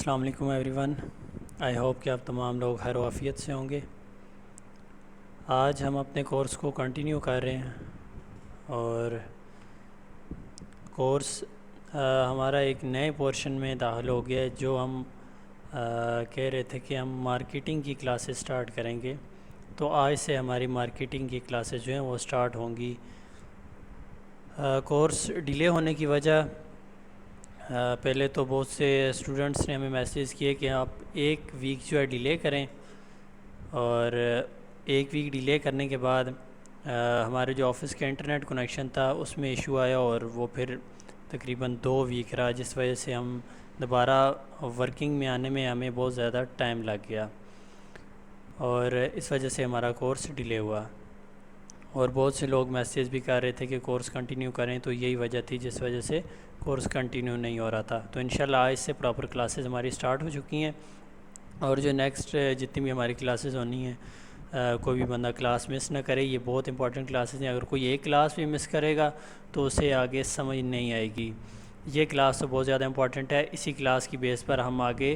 السلام علیکم every one, I hope کہ آپ تمام لوگ خیر و عافیت سے ہوں گے۔ آج ہم اپنے کورس کو کنٹینیو کر رہے ہیں اور کورس ہمارا ایک نئے پورشن میں داخل ہو گیا ہے جو ہم کہہ رہے تھے کہ ہم مارکیٹنگ کی کلاسز سٹارٹ کریں گے۔ تو آج سے ہماری مارکیٹنگ کی کلاسز جو ہیں وہ سٹارٹ ہوں گی۔ کورس ڈیلے ہونے کی وجہ پہلے تو بہت سے اسٹوڈنٹس نے ہمیں میسیج کیے کہ آپ ایک ویک جو ہے ڈیلے کریں، اور ایک ویک ڈیلے کرنے کے بعد ہمارے جو آفس کا انٹرنیٹ کنیکشن تھا اس میں ایشو آیا اور وہ پھر تقریباً 2 ویک رہا، جس وجہ سے ہم دوبارہ ورکنگ میں آنے میں ہمیں بہت زیادہ ٹائم لگ گیا اور اس وجہ سے ہمارا کورس ڈیلے ہوا۔ اور بہت سے لوگ میسیج بھی کر رہے تھے کہ کورس کنٹینیو کریں، تو یہی وجہ تھی جس وجہ سے کورس کنٹینیو نہیں ہو رہا تھا۔ تو انشاءاللہ آج سے پراپر کلاسز ہماری سٹارٹ ہو چکی ہیں، اور جو نیکسٹ جتنی بھی ہماری کلاسز ہونی ہیں کوئی بھی بندہ کلاس مس نہ کرے۔ یہ بہت امپورٹنٹ کلاسز ہیں، اگر کوئی ایک کلاس بھی مس کرے گا تو اسے آگے سمجھ نہیں آئے گی۔ یہ کلاس تو بہت زیادہ امپورٹنٹ ہے، اسی کلاس کی بیس پر ہم آگے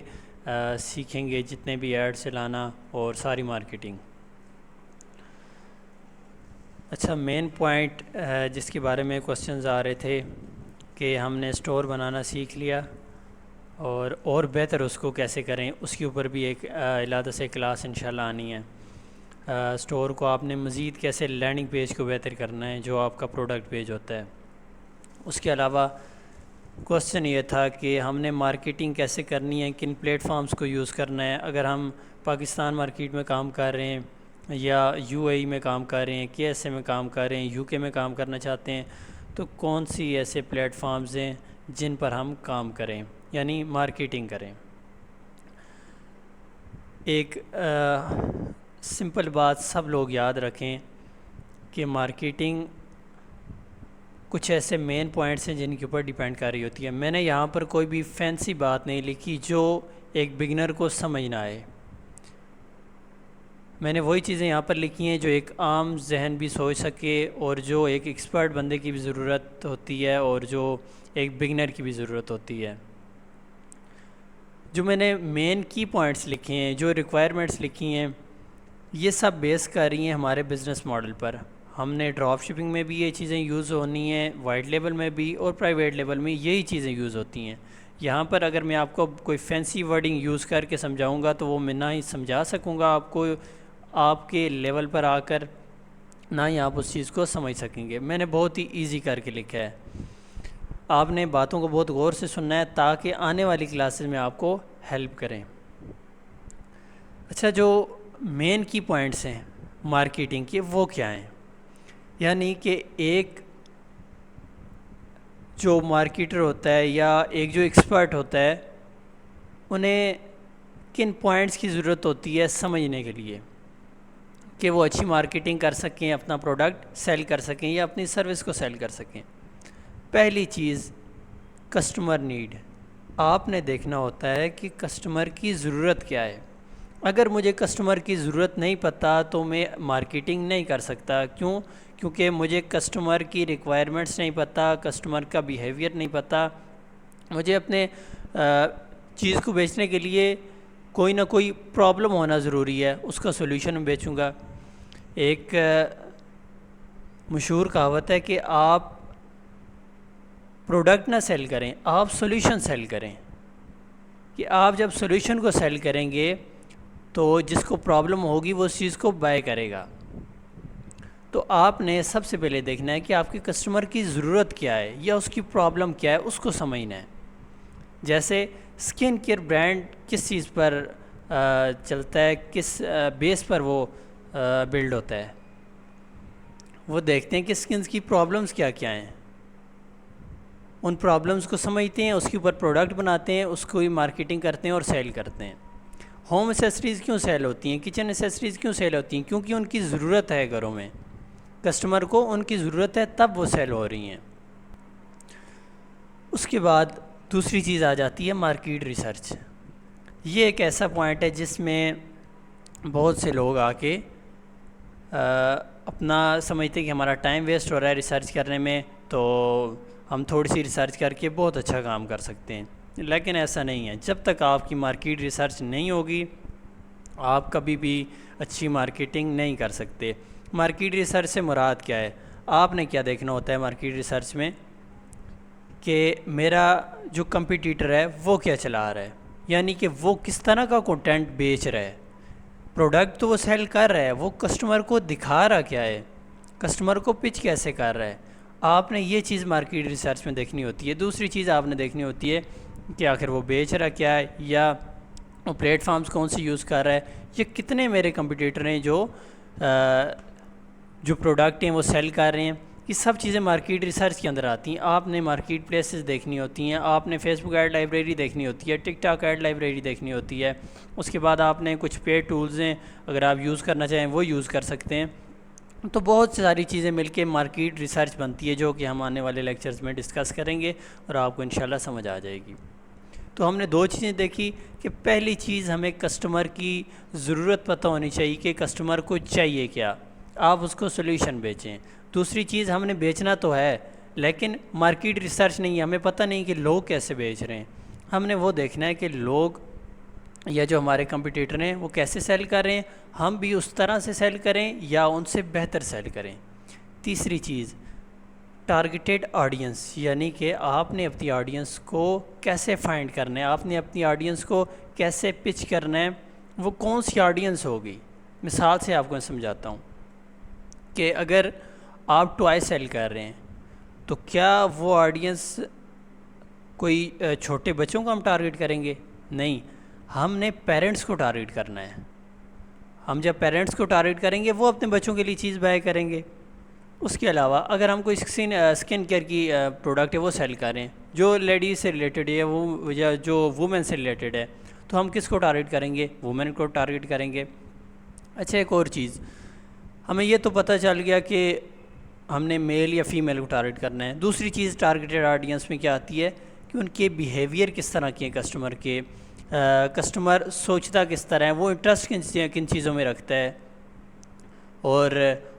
سیکھیں گے جتنے بھی ایڈ سے لانا اور ساری مارکیٹنگ۔ اچھا، مین پوائنٹ جس کے بارے میں کوسچنز آ رہے تھے کہ ہم نے اسٹور بنانا سیکھ لیا اور بہتر اس کو کیسے کریں، اس کے اوپر بھی ایک علیحدہ سے کلاس انشاءاللہ آنی ہے۔ اسٹور کو آپ نے مزید کیسے لینڈنگ پیج کو بہتر کرنا ہے جو آپ کا پروڈکٹ پیج ہوتا ہے۔ اس کے علاوہ کوسچن یہ تھا کہ ہم نے مارکیٹنگ کیسے کرنی ہے، کن پلیٹ فارمز کو یوز کرنا ہے۔ اگر ہم پاکستان مارکیٹ میں کام کر رہے ہیں یا یو اے ای میں کام کر رہے ہیں، کے ایس اے میں کام کر رہے ہیں، یو کے میں کام کرنا چاہتے ہیں، تو کون سی ایسے پلیٹ فارمز ہیں جن پر ہم کام کریں، یعنی مارکیٹنگ کریں۔ ایک سمپل بات سب لوگ یاد رکھیں کہ مارکیٹنگ کچھ ایسے مین پوائنٹس ہیں جن کے اوپر ڈیپینڈ کر رہی ہوتی ہے۔ میں نے یہاں پر کوئی بھی فینسی بات نہیں لکھی جو ایک بگنر کو سمجھ نہ آئے۔ میں نے وہی چیزیں یہاں پر لکھی ہیں جو ایک عام ذہن بھی سوچ سکے اور جو ایک ایکسپرٹ بندے کی بھی ضرورت ہوتی ہے اور جو ایک بگنر کی بھی ضرورت ہوتی ہے۔ جو میں نے مین کی پوائنٹس لکھے ہیں، جو ریکوائرمنٹس لکھی ہیں، یہ سب بیس کر رہی ہیں ہمارے بزنس ماڈل پر۔ ہم نے ڈراپ شپنگ میں بھی یہ چیزیں یوز ہونی ہیں، وائٹ لیبل میں بھی، اور پرائیویٹ لیبل میں یہی چیزیں یوز ہوتی ہیں۔ یہاں پر اگر میں آپ کو کوئی فینسی ورڈنگ یوز کر کے سمجھاؤں گا تو وہ میں نہ ہی سمجھا سکوں گا آپ کو، آپ کے لیول پر آ کر نہ ہی آپ اس چیز کو سمجھ سکیں گے۔ میں نے بہت ہی ایزی کر کے لکھا ہے۔ آپ نے باتوں کو بہت غور سے سننا ہے تاکہ آنے والی کلاسز میں آپ کو ہیلپ کریں۔ اچھا، جو مین کی پوائنٹس ہیں مارکیٹنگ کے وہ کیا ہیں؟ یعنی کہ ایک جو مارکیٹر ہوتا ہے یا ایک جو ایکسپرٹ ہوتا ہے، انہیں کن پوائنٹس کی ضرورت ہوتی ہے سمجھنے کے لیے کہ وہ اچھی مارکیٹنگ کر سکیں، اپنا پروڈکٹ سیل کر سکیں یا اپنی سروس کو سیل کر سکیں۔ پہلی چیز کسٹمر نیڈ۔ آپ نے دیکھنا ہوتا ہے کہ کسٹمر کی ضرورت کیا ہے۔ اگر مجھے کسٹمر کی ضرورت نہیں پتہ تو میں مارکیٹنگ نہیں کر سکتا۔ کیونکہ مجھے کسٹمر کی ریکوائرمنٹس نہیں پتہ، کسٹمر کا بیہیویئر نہیں پتہ۔ مجھے اپنے چیز کو بیچنے کے لیے کوئی نہ کوئی پرابلم ہونا ضروری ہے، اس کا سولوشن میں بیچوں گا۔ ایک مشہور کہاوت ہے کہ آپ پروڈکٹ نہ سیل کریں، آپ سولوشن سیل کریں۔ کہ آپ جب سولوشن کو سیل کریں گے تو جس کو پرابلم ہوگی وہ اس چیز کو بائی کرے گا۔ تو آپ نے سب سے پہلے دیکھنا ہے کہ آپ کے کسٹمر کی ضرورت کیا ہے یا اس کی پرابلم کیا ہے، اس کو سمجھنا ہے۔ جیسے اسکن کیئر برانڈ کس چیز پر چلتا ہے، کس بیس پر وہ بلڈ ہوتا ہے، وہ دیکھتے ہیں کہ اسکنز کی پرابلمز کیا کیا ہیں، ان پرابلمز کو سمجھتے ہیں، اس کے اوپر پروڈکٹ بناتے ہیں، اس کو ہی مارکیٹنگ کرتے ہیں اور سیل کرتے ہیں۔ ہوم ایسیسریز کیوں سیل ہوتی ہیں، کچن ایسیسریز کیوں سیل ہوتی ہیں؟ کیونکہ ان کی ضرورت ہے گھروں میں، کسٹمر کو ان کی ضرورت ہے تب وہ سیل ہو رہی ہیں۔ اس کے بعد دوسری چیز آ جاتی ہے مارکیٹ ریسرچ۔ یہ ایک ایسا پوائنٹ ہے جس میں بہت سے لوگ آ کے اپنا سمجھتے کہ ہمارا ٹائم ویسٹ ہو رہا ہے ریسرچ کرنے میں، تو ہم تھوڑی سی ریسرچ کر کے بہت اچھا کام کر سکتے ہیں۔ لیکن ایسا نہیں ہے، جب تک آپ کی مارکیٹ ریسرچ نہیں ہوگی آپ کبھی بھی اچھی مارکیٹنگ نہیں کر سکتے۔ مارکیٹ ریسرچ سے مراد کیا ہے؟ آپ نے کیا دیکھنا ہوتا ہے مارکیٹ ریسرچ میں کہ میرا جو کمپیٹیٹر ہے وہ کیا چلا رہا ہے، یعنی کہ وہ کس طرح کا کنٹینٹ بیچ رہا ہے۔ پروڈکٹ تو وہ سیل کر رہا ہے، وہ کسٹمر کو دکھا رہا کیا ہے، کسٹمر کو پچ کیسے کر رہا ہے۔ آپ نے یہ چیز مارکیٹ ریسرچ میں دیکھنی ہوتی ہے۔ دوسری چیز آپ نے دیکھنی ہوتی ہے کہ آخر وہ بیچ رہا کیا ہے، یا وہ پلیٹ فارمز کون سی یوز کر رہا ہے، یا کتنے میرے کمپیٹیٹر ہیں جو پروڈکٹ ہیں وہ سیل کر رہے ہیں۔ یہ سب چیزیں مارکیٹ ریسرچ کے اندر آتی ہیں۔ آپ نے مارکیٹ پلیسز دیکھنی ہوتی ہیں، آپ نے فیس بک ایڈ لائبریری دیکھنی ہوتی ہے، ٹک ٹاک ایڈ لائبریری دیکھنی ہوتی ہے۔ اس کے بعد آپ نے کچھ پیڈ ٹولز ہیں، اگر آپ یوز کرنا چاہیں وہ یوز کر سکتے ہیں۔ تو بہت ساری چیزیں مل کے مارکیٹ ریسرچ بنتی ہے، جو کہ ہم آنے والے لیکچرز میں ڈسکس کریں گے اور آپ کو انشاءاللہ سمجھ آ جائے گی۔ تو ہم نے دو چیزیں دیکھی کہ پہلی چیز ہمیں کسٹمر کی ضرورت پتہ ہونی چاہیے کہ کسٹمر کو چاہیے کیا، آپ اس کو سولوشن بیچیں۔ دوسری چیز ہم نے بیچنا تو ہے لیکن مارکیٹ ریسرچ نہیں ہے، ہمیں پتہ نہیں کہ لوگ کیسے بیچ رہے ہیں۔ ہم نے وہ دیکھنا ہے کہ لوگ یا جو ہمارے کمپیٹیٹر ہیں وہ کیسے سیل کر رہے ہیں، ہم بھی اس طرح سے سیل کریں یا ان سے بہتر سیل کریں۔ تیسری چیز ٹارگیٹڈ آڈینس، یعنی کہ آپ نے اپنی آڈینس کو کیسے فائنڈ کرنا ہے، آپ نے اپنی آڈینس کو کیسے پچ کرنا ہے، وہ کون سی آڈینس ہوگی۔ مثال سے آپ کو میں سمجھاتا ہوں کہ اگر آپ ٹوائے سیل کر رہے ہیں تو کیا وہ آڈینس کوئی چھوٹے بچوں کو ہم ٹارگیٹ کریں گے؟ نہیں، ہم نے پیرنٹس کو ٹارگیٹ کرنا ہے۔ ہم جب پیرنٹس کو ٹارگیٹ کریں گے وہ اپنے بچوں کے لیے چیز بائی کریں گے۔ اس کے علاوہ اگر ہم کوئی اسکن کیئر کی پروڈکٹ ہے وہ سیل کر رہے ہیں جو لیڈیز سے ریلیٹڈ ہے، وہ یا جو وومن سے ریلیٹڈ ہے، تو ہم کس کو ٹارگیٹ کریں گے؟ وومن کو ٹارگیٹ کریں گے۔ اچھا، ایک اور چیز ہمیں یہ تو پتہ چل گیا کہ ہم نے میل یا فیمیل کو ٹارگیٹ کرنا ہے۔ دوسری چیز ٹارگیٹڈ آڈینس میں کیا آتی ہے کہ ان کے بیہیویئر کس طرح کے ہیں، کسٹمر کے، کسٹمر سوچتا کس طرح ہے، وہ انٹرسٹ کن چیزوں میں رکھتا ہے۔ اور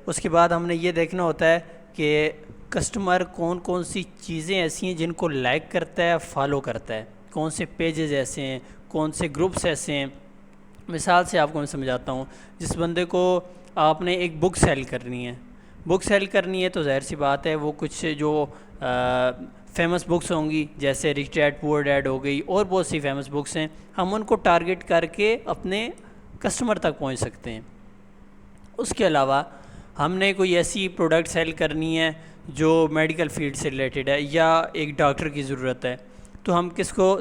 اس کے بعد ہم نے یہ دیکھنا ہوتا ہے کہ کسٹمر کون کون سی چیزیں ایسی ہیں جن کو لائک کرتا ہے، فالو کرتا ہے، کون سے پیجز ایسے ہیں، کون سے گروپس ایسے ہیں۔ مثال سے آپ کو میں سمجھاتا ہوں، جس بندے کو آپ نے ایک بک سیل کرنی ہے تو ظاہر سی بات ہے وہ کچھ جو فیمس بکس ہوں گی جیسے رچ ڈیڈ پور ڈیڈ ہو گئی اور بہت سی فیمس بکس ہیں، ہم ان کو ٹارگیٹ کر کے اپنے کسٹمر تک پہنچ سکتے ہیں۔ اس کے علاوہ ہم نے کوئی ایسی پروڈکٹ سیل کرنی ہے جو میڈیکل فیلڈ سے ریلیٹڈ ہے یا ایک ڈاکٹر کی ضرورت ہے، تو ہم کس کو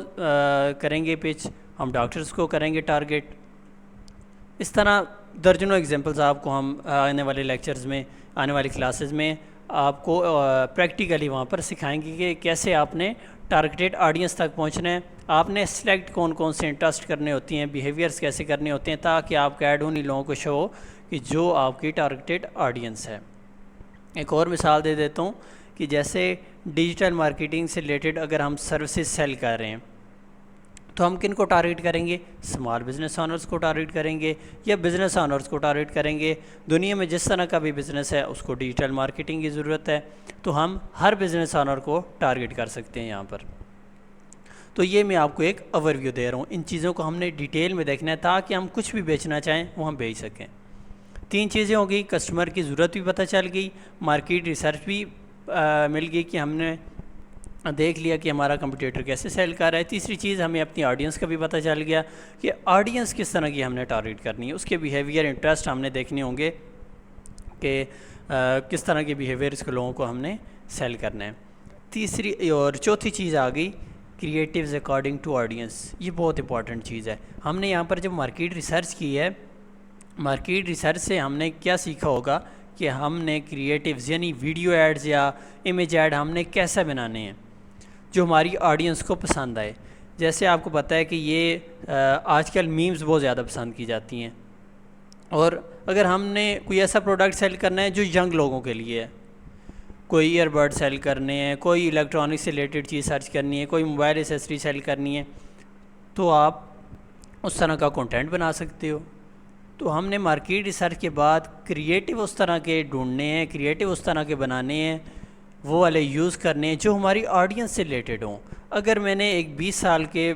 کریں گے پچ؟ ہم ڈاکٹرز کو کریں گے ٹارگیٹ۔ اس طرح درجنوں ایگزامپلز آپ کو ہم آنے والے لیکچرز میں، آنے والی کلاسز میں آپ کو پریکٹیکلی وہاں پر سکھائیں گے کہ کیسے آپ نے ٹارگیٹڈ آڈینس تک پہنچنا ہے، آپ نے سلیکٹ کون سے انٹرسٹ کرنے ہوتی ہیں، بیہیویئرس کیسے کرنے ہوتے ہیں، تاکہ آپ کا ایڈ انہیں لوگوں کو شو ہو کہ جو آپ کی ٹارگیٹڈ آڈینس ہے۔ ایک اور مثال دے دیتا ہوں کہ جیسے ڈیجیٹل مارکیٹنگ سے ریلیٹڈ اگر ہم سروسز سیل کر رہے ہیں تو ہم کن کو ٹارگیٹ کریں گے؟ اسمال بزنس آنرز کو ٹارگیٹ کریں گے یا بزنس آنرز کو ٹارگیٹ کریں گے۔ دنیا میں جس طرح کا بھی بزنس ہے اس کو ڈیجیٹل مارکیٹنگ کی ضرورت ہے، تو ہم ہر بزنس آنر کو ٹارگیٹ کر سکتے ہیں یہاں پر۔ تو یہ میں آپ کو ایک اوور ویو دے رہا ہوں، ان چیزوں کو ہم نے ڈیٹیل میں دیکھنا ہے تاکہ ہم کچھ بھی بیچنا چاہیں وہ ہم بیچ سکیں۔ تین چیزیں ہوں گی، کسٹمر کی ضرورت بھی پتہ چل گئی، مارکیٹ ریسرچ بھی مل گئی کہ ہم نے دیکھ لیا کہ ہمارا کمپیٹیٹر کیسے سیل کر رہا ہے۔ تیسری چیز ہمیں اپنی آڈینس کا بھی پتہ چل گیا کہ آڈینس کس طرح کی ہم نے ٹارگیٹ کرنی ہے، اس کے بیہیویئر انٹرسٹ ہم نے دیکھنے ہوں گے کہ کس طرح کے بیہیویئرس کے لوگوں کو ہم نے سیل کرنا ہے۔ تیسری اور چوتھی چیز آ گئی کریٹیوز اکارڈنگ ٹو آڈینس، یہ بہت امپورٹنٹ چیز ہے۔ ہم نے یہاں پر جب مارکیٹ ریسرچ کی ہے، مارکیٹ ریسرچ سے ہم نے کیا سیکھا ہوگا کہ ہم نے کریٹیوز یعنی ویڈیو ایڈز یا امیج ایڈ ہم نے کیسا بنانے ہیں جو ہماری آڈینس کو پسند آئے۔ جیسے آپ کو پتہ ہے کہ یہ آج کل میمز بہت زیادہ پسند کی جاتی ہیں، اور اگر ہم نے کوئی ایسا پروڈکٹ سیل کرنا ہے جو ینگ لوگوں کے لیے ہے، کوئی ایئر بڈ سیل کرنے ہیں، کوئی الیکٹرانک سے ریلیٹڈ چیز سرچ کرنی ہے، کوئی موبائل ایسیسری سیل کرنی ہے، تو آپ اس طرح کا کنٹینٹ بنا سکتے ہو۔ تو ہم نے مارکیٹ ریسرچ کے بعد کریٹیو اس طرح کے ڈھونڈنے ہیں، کریٹیو اس طرح کے بنانے ہیں، وہ والے یوز کرنے ہیں جو ہماری آڈینس سے ریلیٹڈ ہوں. اگر میں نے ایک 20 سال کے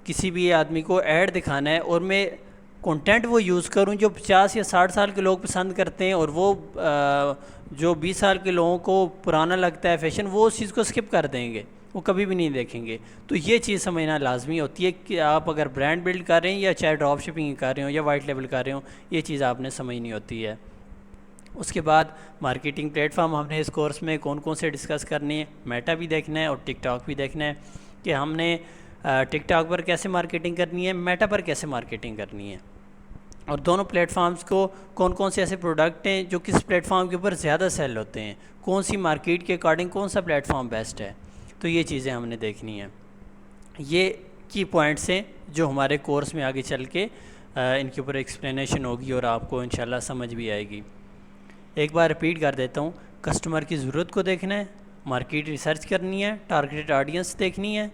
کسی بھی آدمی کو ایڈ دکھانا ہے اور میں کنٹینٹ وہ یوز کروں جو 50 یا 60 سال کے لوگ پسند کرتے ہیں, اور وہ جو 20 سال کے لوگوں کو پرانا لگتا ہے فیشن, وہ اس چیز کو اسکپ کر دیں گے, وہ کبھی بھی نہیں دیکھیں گے. تو یہ چیز سمجھنا لازمی ہوتی ہے کہ آپ اگر برانڈ بلڈ کر رہے ہیں یا چاہے ڈراپ شپنگ کر رہے ہوں یا وائٹ لیبل کر رہے ہوں, یہ چیز آپ نے سمجھنی ہوتی ہے. اس کے بعد مارکیٹنگ پلیٹ فارم ہم نے اس کورس میں کون کون سے ڈسکس کرنے ہیں. میٹا بھی دیکھنا ہے اور ٹک ٹاک بھی دیکھنا ہے کہ ہم نے ٹک ٹاک پر کیسے مارکیٹنگ کرنی ہے, میٹا پر کیسے مارکیٹنگ کرنی ہے, اور دونوں پلیٹ فارمز کو کون کون سے ایسے پروڈکٹ ہیں جو کس پلیٹ فارم کے اوپر زیادہ سیل ہوتے ہیں, کون سی مارکیٹ کے اکارڈنگ کون سا پلیٹ فارم بیسٹ ہے. تو یہ چیزیں ہم نے دیکھنی ہیں. یہ کی پوائنٹس ہیں جو ہمارے کورس میں آگے چل کے ان کے اوپر ایکسپلینیشن ہوگی اور آپ کو انشاءاللہ سمجھ بھی آئے گی. ایک بار رپیٹ کر دیتا ہوں. کسٹمر کی ضرورت کو دیکھنا ہے, مارکیٹ ریسرچ کرنی ہے, ٹارگیٹڈ آڈینس دیکھنی ہے.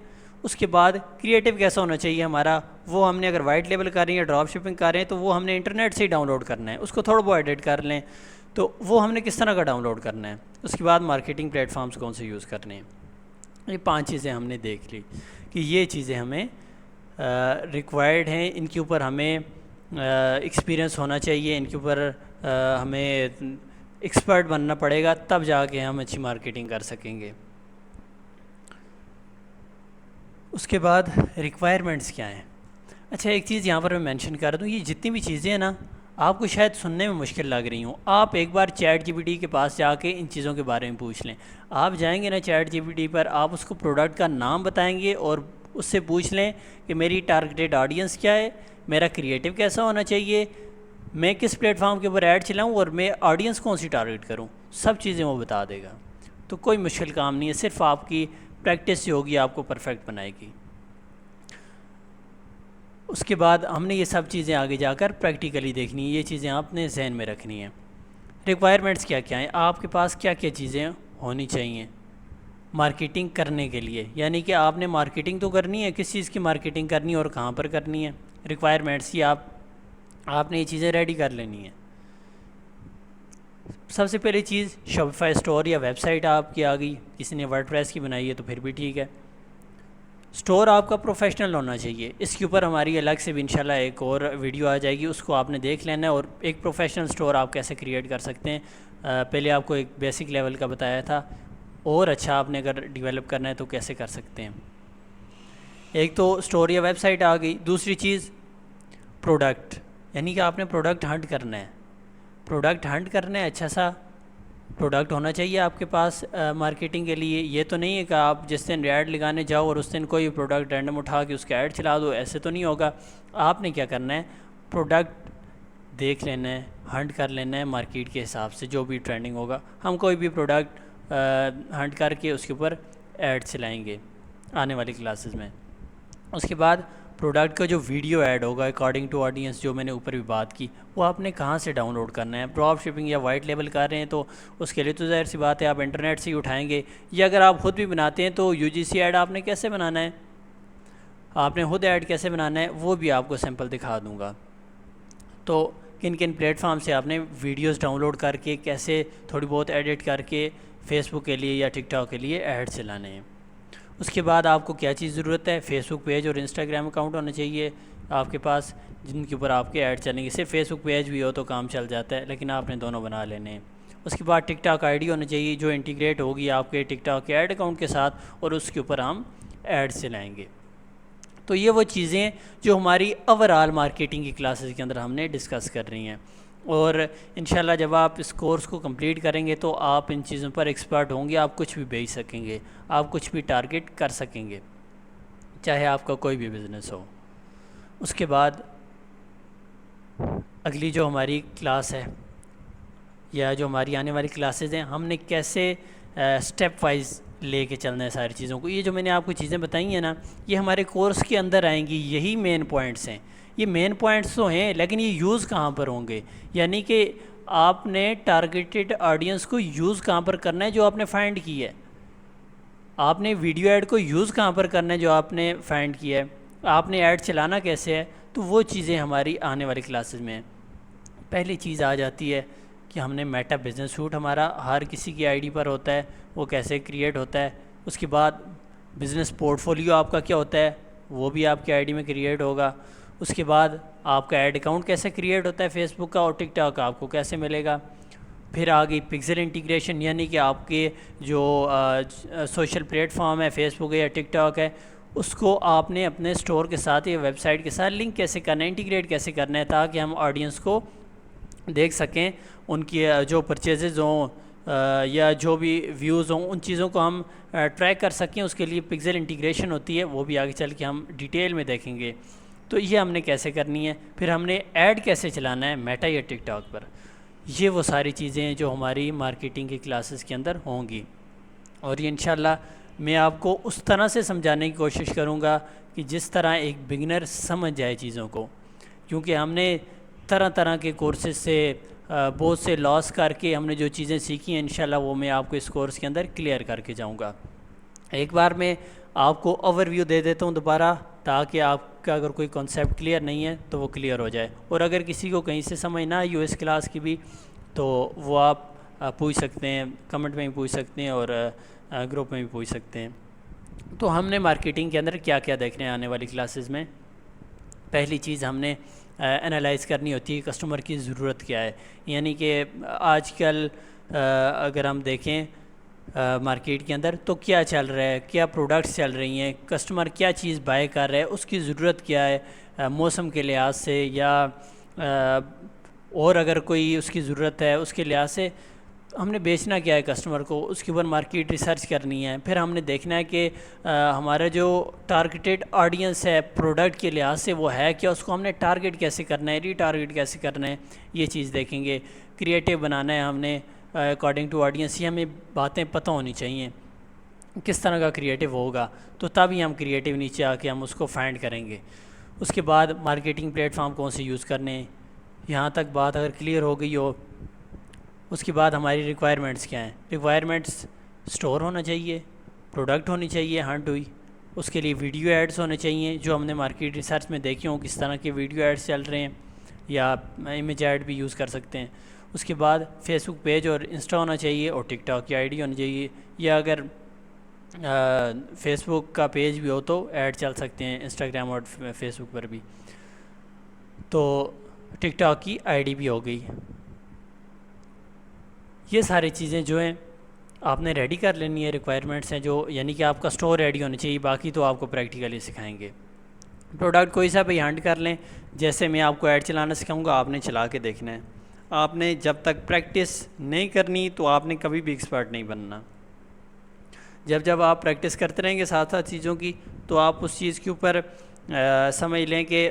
اس کے بعد کریٹو کیسا ہونا چاہیے ہمارا, وہ ہم نے اگر وائٹ لیبل کر رہے ہیں یا ڈراپ شپنگ کر رہے ہیں تو وہ ہم نے انٹرنیٹ سے ہی ڈاؤن لوڈ کرنا ہے. اس کو تھوڑا بہت ایڈٹ کر لیں تو وہ ہم نے کس طرح کا ڈاؤن لوڈ کرنا ہے. اس کے بعد مارکیٹنگ پلیٹ فارمز کون سے یوز کرنے ہیں. یہ 5 چیزیں ہم نے دیکھ لی کہ یہ چیزیں ہمیں ریکوائرڈ ہیں, ان کے اوپر ہمیں ایکسپیرئنس ہونا چاہیے, ان کے اوپر ہمیں ایکسپرٹ بننا پڑے گا, تب جا کے ہم اچھی مارکیٹنگ کر سکیں گے. اس کے بعد ریکوائرمنٹس کیا ہیں. اچھا ایک چیز یہاں پر میں مینشن کر دوں, یہ جتنی بھی چیزیں ہیں نا آپ کو شاید سننے میں مشکل لگ رہی ہوں, آپ ایک بار چیٹ جی پی ٹی کے پاس جا کے ان چیزوں کے بارے میں پوچھ لیں. آپ جائیں گے نا چیٹ جی پی ٹی پر, آپ اس کو پروڈکٹ کا نام بتائیں گے اور اس سے پوچھ لیں کہ میری ٹارگیٹڈ آڈینس کیا ہے, میرا کریٹو کیسا ہونا چاہیے, میں کس پلیٹ فارم کے اوپر ایڈ چلاؤں اور میں آڈینس کون سی ٹارگیٹ کروں, سب چیزیں وہ بتا دے گا. تو کوئی مشکل کام نہیں ہے, صرف آپ کی پریکٹس سے ہوگی, آپ کو پرفیکٹ بنائے گی. اس کے بعد ہم نے یہ سب چیزیں آگے جا کر پریکٹیکلی دیکھنی ہیں, یہ چیزیں آپ نے ذہن میں رکھنی ہیں. ریکوائرمنٹس کیا کیا ہیں, آپ کے پاس کیا کیا چیزیں ہونی چاہیے مارکیٹنگ کرنے کے لیے, یعنی کہ آپ نے مارکیٹنگ تو کرنی ہے, کس چیز کی مارکیٹنگ کرنی ہے اور کہاں پر کرنی ہے. ریکوائرمنٹس یہ آپ نے یہ چیزیں ریڈی کر لینی ہیں. سب سے پہلی چیز شاپیفائی اسٹور یا ویب سائٹ آپ کی آ گئی, کسی نے ورڈ پریس کی بنائی ہے تو پھر بھی ٹھیک ہے. اسٹور آپ کا پروفیشنل ہونا چاہیے, اس کے اوپر ہماری الگ سے بھی انشاءاللہ ایک اور ویڈیو آ جائے گی, اس کو آپ نے دیکھ لینا ہے. اور ایک پروفیشنل اسٹور آپ کیسے کریٹ کر سکتے ہیں, پہلے آپ کو ایک بیسک لیول کا بتایا تھا, اور اچھا آپ نے اگر ڈیولپ کرنا ہے تو کیسے کر سکتے ہیں. ایک تو اسٹور یا ویب سائٹ آ گئی. دوسری چیز پروڈکٹ, یعنی کہ آپ نے پروڈکٹ ہنٹ کرنا ہے. پروڈکٹ ہنٹ کرنا ہے, اچھا سا پروڈکٹ ہونا چاہیے آپ کے پاس مارکیٹنگ کے لیے. یہ تو نہیں ہے کہ آپ جس دن ایڈ لگانے جاؤ اور اس دن کوئی پروڈکٹ رینڈم اٹھا کے اس کا ایڈ چلا دو, ایسے تو نہیں ہوگا. آپ نے کیا کرنا ہے, پروڈکٹ دیکھ لینا ہے, ہنٹ کر لینا ہے مارکیٹ کے حساب سے, جو بھی ٹرینڈنگ ہوگا ہم کوئی بھی پروڈکٹ ہنٹ کر کے اس کے اوپر ایڈ چلائیں گے آنے والی کلاسز میں. اس کے بعد پروڈکٹ کا جو ویڈیو ایڈ ہوگا اکارڈنگ ٹو آڈینس, جو میں نے اوپر بھی بات کی, وہ آپ نے کہاں سے ڈاؤن لوڈ کرنا ہے. ڈراپ شپنگ یا وائٹ لیبل کر رہے ہیں تو اس کے لیے تو ظاہر سی بات ہے آپ انٹرنیٹ سے ہی اٹھائیں گے, یا اگر آپ خود بھی بناتے ہیں تو یو جی سی ایڈ آپ نے کیسے بنانا ہے, آپ نے خود ایڈ کیسے بنانا ہے وہ بھی آپ کو سمپل دکھا دوں گا. تو کن کن پلیٹ فارم سے آپ نے ویڈیوز ڈاؤن لوڈ کر کے کیسے تھوڑی بہت ایڈٹ کر کے فیس بک کے لیے یا ٹک ٹاک کے لیے ایڈ چلانے ہیں. اس کے بعد آپ کو کیا چیز ضرورت ہے, فیس بک پیج اور انسٹاگرام اکاؤنٹ ہونا چاہیے آپ کے پاس, جن کے اوپر آپ کے ایڈ چلیں گے. صرف فیس بک پیج بھی ہو تو کام چل جاتا ہے, لیکن آپ نے دونوں بنا لینے ہیں. اس کے بعد ٹک ٹاک آئی ڈی ہونا چاہیے جو انٹیگریٹ ہوگی آپ کے ٹک ٹاک کے ایڈ اکاؤنٹ کے ساتھ, اور اس کے اوپر ہم ایڈ چلائیں گے. تو یہ وہ چیزیں جو ہماری اوور آل مارکیٹنگ کی کلاسز کے اندر ہم نے ڈسکس کر رہی ہیں, اور انشاءاللہ جب آپ اس کورس کو کمپلیٹ کریں گے تو آپ ان چیزوں پر ایکسپرٹ ہوں گے, آپ کچھ بھی بیچ سکیں گے, آپ کچھ بھی ٹارگٹ کر سکیں گے, چاہے آپ کا کوئی بھی بزنس ہو. اس کے بعد اگلی جو ہماری کلاس ہے یا جو ہماری آنے والی کلاسز ہیں, ہم نے کیسے اسٹیپ وائز لے کے چلنا ہے ساری چیزوں کو. یہ جو میں نے آپ کو چیزیں بتائی ہیں نا, یہ ہمارے کورس کے اندر آئیں گی, یہی مین پوائنٹس ہیں. یہ مین پوائنٹس تو ہیں, لیکن یہ یوز کہاں پر ہوں گے, یعنی کہ آپ نے ٹارگیٹڈ آڈینس کو یوز کہاں پر کرنا ہے جو آپ نے فائنڈ کی ہے, آپ نے ویڈیو ایڈ کو یوز کہاں پر کرنا ہے جو آپ نے فائنڈ کیا ہے, آپ نے ایڈ چلانا کیسے ہے. تو وہ چیزیں ہماری آنے والی کلاسز میں ہیں. پہلی چیز آ جاتی ہے کہ ہم نے میٹا بزنس سوٹ ہمارا ہر کسی کی آئی ڈی پر ہوتا ہے، وہ کیسے کریٹ ہوتا ہے. اس کے بعد بزنس پورٹ فولیو آپ کا کیا ہوتا ہے، وہ بھی آپ کی آئی ڈی میں کریٹ ہوگا. اس کے بعد آپ کا ایڈ اکاؤنٹ کیسے کریٹ ہوتا ہے فیس بک کا اور ٹک ٹاک کا، آپ کو کیسے ملے گا. پھر آ گئی پکسل انٹیگریشن، یعنی کہ آپ کے جو سوشل پلیٹ فارم ہے فیس بک ہے یا ٹک ٹاک ہے، اس کو آپ نے اپنے اسٹور کے ساتھ یا ویب سائٹ کے ساتھ لنک کیسے کرنا ہے، انٹیگریٹ کیسے کرنا ہے، تاکہ ہم آڈینس کو دیکھ سکیں، ان کی جو پرچیزز ہوں یا جو بھی ویوز ہوں ان چیزوں کو ہم ٹریک کر سکیں. اس کے لیے پکسل انٹیگریشن ہوتی ہے، وہ بھی آگے چل کے ہم ڈیٹیل میں دیکھیں گے. تو یہ ہم نے کیسے کرنی ہے. پھر ہم نے ایڈ کیسے چلانا ہے میٹا یا ٹک ٹاک پر. یہ وہ ساری چیزیں ہیں جو ہماری مارکیٹنگ کی کلاسز کے اندر ہوں گی، اور یہ انشاءاللہ میں آپ کو اس طرح سے سمجھانے کی کوشش کروں گا کہ جس طرح ایک بگنر سمجھ جائے چیزوں کو، کیونکہ ہم نے طرح طرح کے کورسز سے بہت سے لاس کر کے ہم نے جو چیزیں سیکھی ہیں انشاءاللہ وہ میں آپ کو اس کورس کے اندر کلیئر کر کے جاؤں گا. ایک بار میں آپ کو اوور ویو دے دیتا ہوں دوبارہ، تاکہ آپ کا اگر کوئی کانسیپٹ کلیئر نہیں ہے تو وہ کلیئر ہو جائے. اور اگر کسی کو کہیں سے سمجھ نہ آئی ہو اس کلاس کی بھی تو وہ آپ پوچھ سکتے ہیں، کمنٹ میں بھی پوچھ سکتے ہیں اور گروپ میں بھی پوچھ سکتے ہیں. تو ہم نے مارکیٹنگ کے اندر کیا کیا دیکھنے آنے والی کلاسز میں، پہلی چیز ہم نے انالائز کرنی ہوتی ہے کسٹمر کی ضرورت کیا ہے. یعنی کہ آج کل اگر ہم دیکھیں مارکیٹ کے اندر تو کیا چل رہا ہے، کیا پروڈکٹس چل رہی ہیں، کسٹمر کیا چیز بائی کر رہا ہے، اس کی ضرورت کیا ہے موسم کے لحاظ سے یا اور اگر کوئی اس کی ضرورت ہے اس کے لحاظ سے ہم نے بیچنا کیا ہے کسٹمر کو، اس کے اوپر مارکیٹ ریسرچ کرنی ہے. پھر ہم نے دیکھنا ہے کہ ہمارا جو ٹارگیٹڈ آڈینس ہے پروڈکٹ کے لحاظ سے وہ ہے کیا، اس کو ہم نے ٹارگیٹ کیسے کرنا ہے، ری ٹارگیٹ کیسے کرنا ہے، یہ چیز دیکھیں گے. کریٹیو بنانا ہے ہم نے اکارڈنگ ٹو آڈینس، یہ ہمیں باتیں پتہ ہونی چاہیے کس طرح کا کریٹیو ہوگا، تو تب ہی ہم کریٹیو نیچے آ کے ہم اس کو فائنڈ کریں گے. اس کے بعد مارکیٹنگ پلیٹ فارم کون سے یوز کرنے ہیں، یہاں تک بات اگر کلیئر ہو گئی ہو. اس کے بعد ہماری ریکوائرمنٹس کیا ہیں. ریکوائرمنٹس سٹور ہونا چاہیے، پروڈکٹ ہونی چاہیے ہنٹ ہوئی، اس کے لیے ویڈیو ایڈز ہونے چاہیے جو ہم نے مارکیٹ ریسرچ میں دیکھے ہوں کس طرح کے ویڈیو ایڈز چل رہے ہیں، یا امیج ایڈ بھی یوز کر سکتے ہیں. اس کے بعد فیس بک پیج اور انسٹا ہونا چاہیے اور ٹک ٹاک کی آئی ڈی ہونی چاہیے، یا اگر فیس بک کا پیج بھی ہو تو ایڈ چل سکتے ہیں انسٹاگرام اور فیس بک پر بھی. تو ٹک ٹاک کی آئی ڈی بھی ہو گئی. یہ ساری چیزیں جو ہیں آپ نے ریڈی کر لینی ہے، ریکوائرمنٹس ہیں جو، یعنی کہ آپ کا سٹور ریڈی ہونا چاہیے، باقی تو آپ کو پریکٹیکلی سکھائیں گے. پروڈکٹ کوئی سا بھی ہنٹ کر لیں، جیسے میں آپ کو ایڈ چلانا سکھاؤں گا آپ نے چلا کے دیکھنا ہے. آپ نے جب تک پریکٹس نہیں کرنی تو آپ نے کبھی بھی ایکسپرٹ نہیں بننا. جب آپ پریکٹس کرتے رہیں گے ساتھ ساتھ چیزوں کی تو آپ اس چیز کے اوپر سمجھ لیں کہ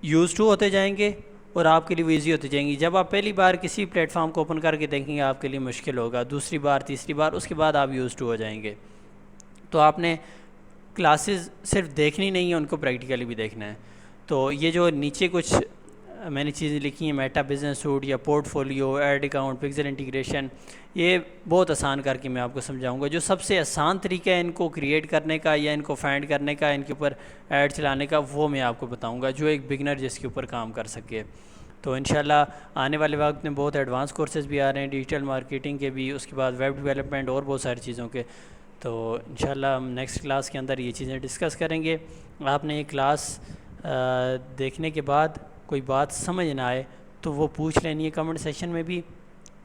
یوز ٹو ہوتے جائیں گے اور آپ کے لیے وہ ایزی ہوتی جائیں گی. جب آپ پہلی بار کسی پلیٹ فارم کو اوپن کر کے دیکھیں گے آپ کے لیے مشکل ہوگا، دوسری بار تیسری بار اس کے بعد آپ یوز ٹو ہو جائیں گے. تو آپ نے کلاسز صرف دیکھنی نہیں ہے، ان کو پریکٹیکلی بھی دیکھنا ہے. تو یہ جو نیچے کچھ میں نے چیزیں لکھی ہیں، میٹا بزنس سوٹ یا portfolio, ad account, pixel integration, یہ بہت آسان کر کے میں آپ کو سمجھاؤں گا. جو سب سے آسان طریقہ ہے ان کو کریٹ کرنے کا یا ان کو فائنڈ کرنے کا، ان کے اوپر ایڈ چلانے کا، وہ میں آپ کو بتاؤں گا جو ایک بگنر جس کے اوپر کام کر سکے. تو انشاءاللہ آنے والے وقت میں بہت ایڈوانس کورسز بھی آ رہے ہیں، ڈیجیٹل مارکیٹنگ کے بھی، اس کے بعد ویب ڈیولپمنٹ اور بہت ساری چیزوں کے. تو انشاءاللہ ہم نیکسٹ کلاس کے اندر یہ چیزیں ڈسکس کریں گے. آپ نے یہ کلاس دیکھنے کے بعد کوئی بات سمجھ نہ آئے تو وہ پوچھ لینی ہے کمنٹ سیشن میں بھی.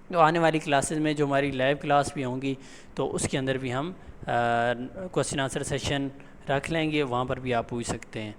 تو آنے والی کلاسز میں جو ہماری لائیو کلاس بھی ہوں گی تو اس کے اندر بھی ہم کوسچن آنسر سیشن رکھ لیں گے، وہاں پر بھی آپ پوچھ سکتے ہیں.